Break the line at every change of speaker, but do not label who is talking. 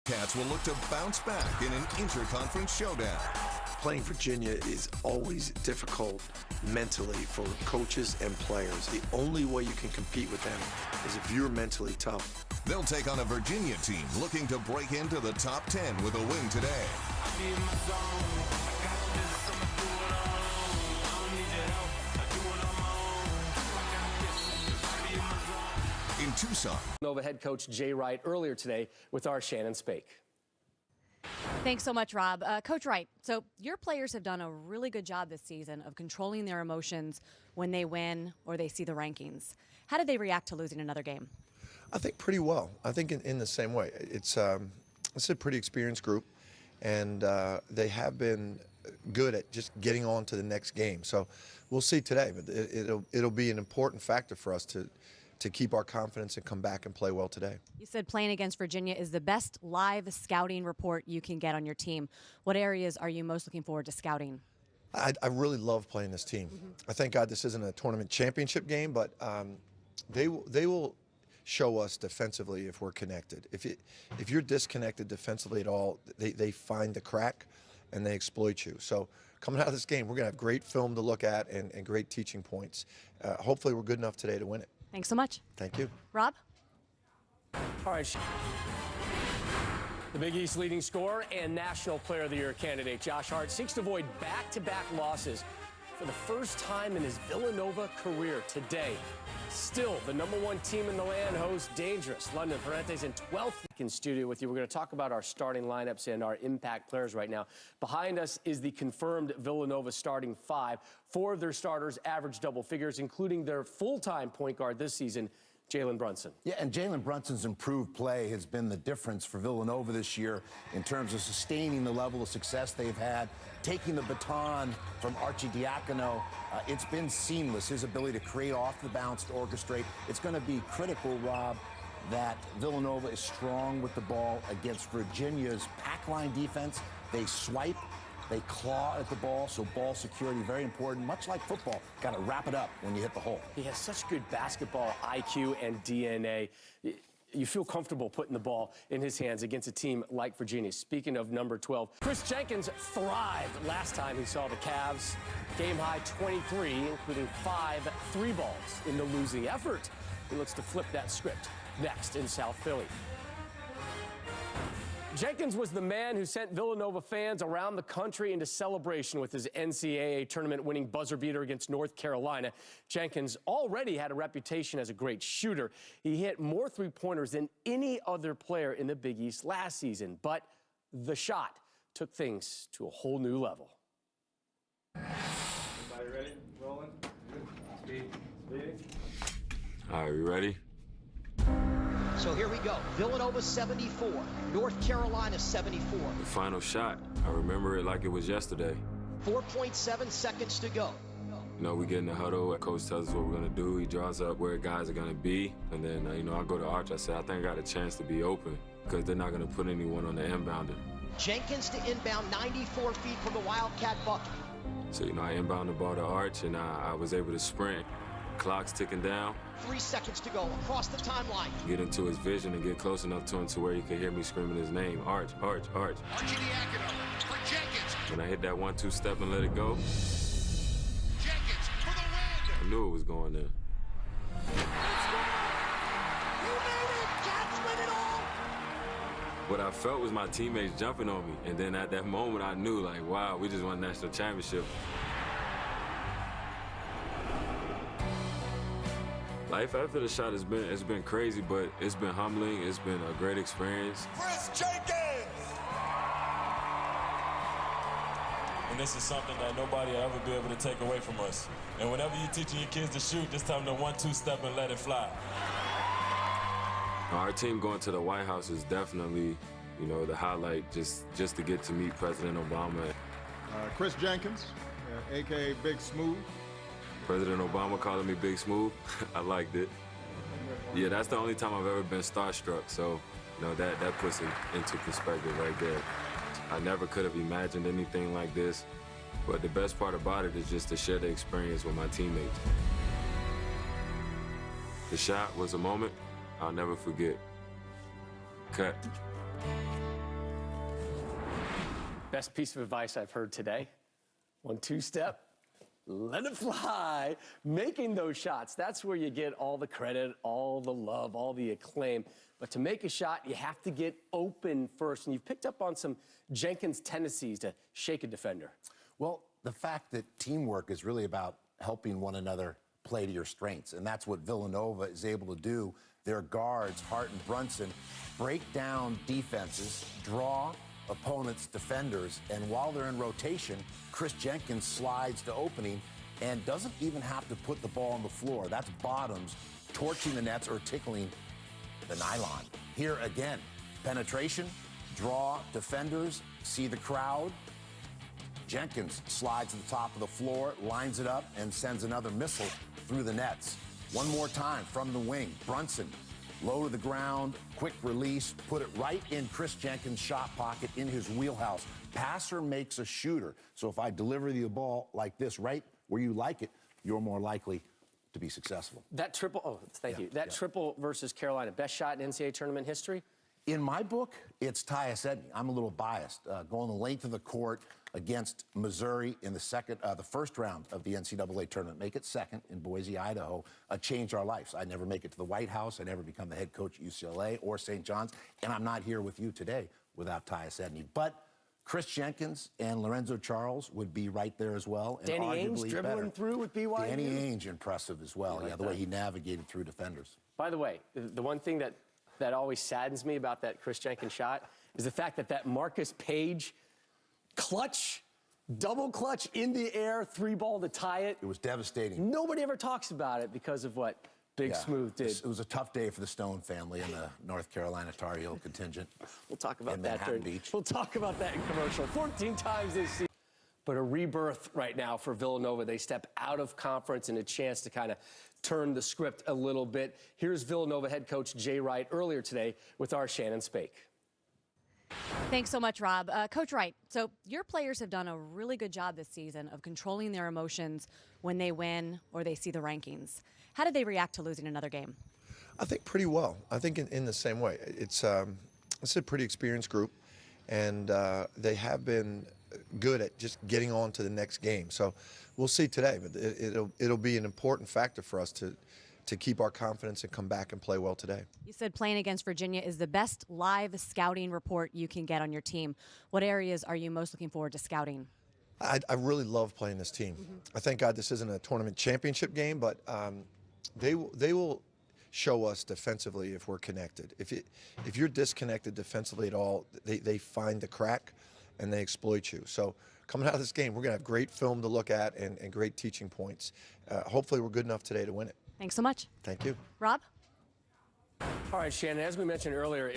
Cats will look to bounce back in an interconference showdown.
Playing Virginia is always difficult mentally for coaches and players. The only way you can compete with them is if you're mentally tough.
They'll take on a Virginia team looking to break into the top 10 with a win today. In Tucson.
Villanova head coach Jay Wright earlier today with our Shannon Spake.
Thanks so much, Rob. Coach Wright, so your players have done a really good job this season of controlling their emotions when they win or they see the rankings. How did they react to losing another game?
I think pretty well. I think in the same way. It's a pretty experienced group, and they have been good at just getting on to the next game. So we'll see today, but it'll be an important factor for us to keep our confidence and come back and play well today.
You said playing against Virginia is the best live scouting report you can get on your team. What areas are you most looking forward to scouting?
I really love playing this team. I thank God this isn't a tournament championship game, but they will show us defensively if we're connected. If you're disconnected defensively at all, they find the crack and they exploit you. So coming out of this game, we're going to have great film to look at and great teaching points. Hopefully we're good enough today to win it.
Thanks so much.
Thank you.
Rob?
All right. The Big East leading scorer and National Player of the Year candidate Josh Hart seeks to avoid back-to-back losses for the first time in his Villanova career today. Still, the #1 team in the land hosts dangerous London Fuentes in 12th in studio with you. We're going to talk about our starting lineups and our impact players right now. Behind us is the confirmed Villanova starting 5. 4 of their starters average double figures, including their full-time point guard this season, Jalen Brunson.
Yeah, and Jalen Brunson's improved play has been the difference for Villanova this year in terms of sustaining the level of success they've had, taking the baton from Arcidiacono. It's been seamless, his ability to create off the bounce, to orchestrate. It's going to be critical, Rob, that Villanova is strong with the ball against Virginia's pack line defense. They swipe, they claw at the ball, so ball security very important. Much like football, got to wrap it up when you hit the hole.
He has such good basketball IQ and DNA. You feel comfortable putting the ball in his hands against a team like Virginia. Speaking of number 12, Kris Jenkins thrived last time he saw the Cavs. Game high 23, including 5 3-balls in the losing effort. He looks to flip that script next in South Philly. Jenkins was the man who sent Villanova fans around the country into celebration with his NCAA tournament-winning buzzer beater against North Carolina. Jenkins already had a reputation as a great shooter. He hit more three-pointers than any other player in the Big East last season, but the shot took things to a whole new level.
Everybody ready? Rolling? Speed. Speeding.
All right, we ready?
So here we go. Villanova 74, North Carolina 74.
The final shot, I remember it like it was yesterday.
4.7 seconds to go.
You know, we get in the huddle, coach tells us what we're gonna do. He draws up where guys are gonna be. And then, you know, I go to Arch, I say, I think I got a chance to be open because they're not gonna put anyone on the inbounder.
Jenkins to inbound 94 feet from the Wildcat bucket.
So, you know, I inbound the ball to Arch and I was able to sprint. Clock's ticking down.
3 seconds to go across the timeline.
Get into his vision and get close enough to him to where you can hear me screaming his name. Arch, Arch, Arch.
Arcidiacono for Jenkins.
When I hit that 1-2 step and let it go,
Jenkins for the win.
I knew it was going in. What I felt was my teammates jumping on me. And then at that moment, I knew, like, wow, we just won a national championship. Life after the shot it's been crazy, but it's been humbling. It's been a great experience.
Kris Jenkins!
And this is something that nobody will ever be able to take away from us. And whenever you're teaching your kids to shoot, just tell them to 1-2 step and let it fly.
Our team going to the White House is definitely, you know, the highlight, just to get to meet President Obama.
Kris Jenkins, a.k.a. Big Smooth.
President Obama calling me Big Smooth, I liked it. Yeah, that's the only time I've ever been starstruck, so, you know, that puts it into perspective right there. I never could have imagined anything like this, but the best part about it is just to share the experience with my teammates. The shot was a moment I'll never forget. Cut.
Best piece of advice I've heard today. 1-2 step. Let it fly. Making those shots, that's where you get all the credit, all the love, all the acclaim. But to make a shot, you have to get open first. And you've picked up on some Jenkins tendencies to shake a defender.
Well, the fact that teamwork is really about helping one another play to your strengths, and that's what Villanova is able to do. Their guards, Hart and Brunson, break down defenses, draw opponents' defenders, and while they're in rotation, Kris Jenkins slides to opening and doesn't even have to put the ball on the floor. That's bottoms torching the nets or tickling the nylon. Here again, penetration, draw defenders, see the crowd. Jenkins slides to the top of the floor, lines it up, and sends another missile through the nets. One more time from the wing. Brunson, low to the ground, quick release, put it right in Kris Jenkins' shot pocket in his wheelhouse. Passer makes a shooter. So if I deliver the ball like this, right where you like it, you're more likely to be successful.
That triple, thank you. That triple versus Carolina, best shot in NCAA tournament history?
In my book, it's Tyus Edney. I'm a little biased. Going the length of the court against Missouri in the first round of the NCAA tournament, make it second in Boise, Idaho, changed our lives. I never make it to the White House. I never become the head coach at UCLA or St. John's, and I'm not here with you today without Tyus Edney. But Kris Jenkins and Lorenzo Charles would be right there as well. And
Danny
arguably
Ainge dribbling
better.
through with BYU?
Danny Ainge impressive as well. The way he navigated through defenders.
By the way, the one thing that always saddens me about that Kris Jenkins shot is the fact that Marcus Page clutch, double clutch in the air, 3-ball to tie it.
It was devastating.
Nobody ever talks about it because of what Big Smooth did.
It was a tough day for the Stone family and the North Carolina Tar Heel contingent.
We'll talk about
in
that
Manhattan
during,
Beach.
We'll talk about that in commercial. 14 times this season. But a rebirth right now for Villanova. They step out of conference and a chance to kind of turn the script a little bit. Here's Villanova head coach Jay Wright earlier today with our Shannon Spake.
Thanks so much, Rob. Coach Wright, so your players have done a really good job this season of controlling their emotions when they win or they see the rankings. How did they react to losing another game?
I think pretty well. I think in the same way. It's a pretty experienced group, and they have been good at just getting on to the next game. So we'll see today, but it'll be an important factor for us to keep our confidence and come back and play well today.
You said playing against Virginia is the best live scouting report you can get on your team. What areas are you most looking forward to scouting?
I really love playing this team. I thank God this isn't a tournament championship game, but they will show us defensively if we're connected. If you're disconnected defensively at all, they find the crack and they exploit you. So coming out of this game, we're going to have great film to look at and great teaching points. Hopefully we're good enough today to win it.
Thanks so much.
Thank you.
Rob?
All right, Shannon, as we mentioned earlier,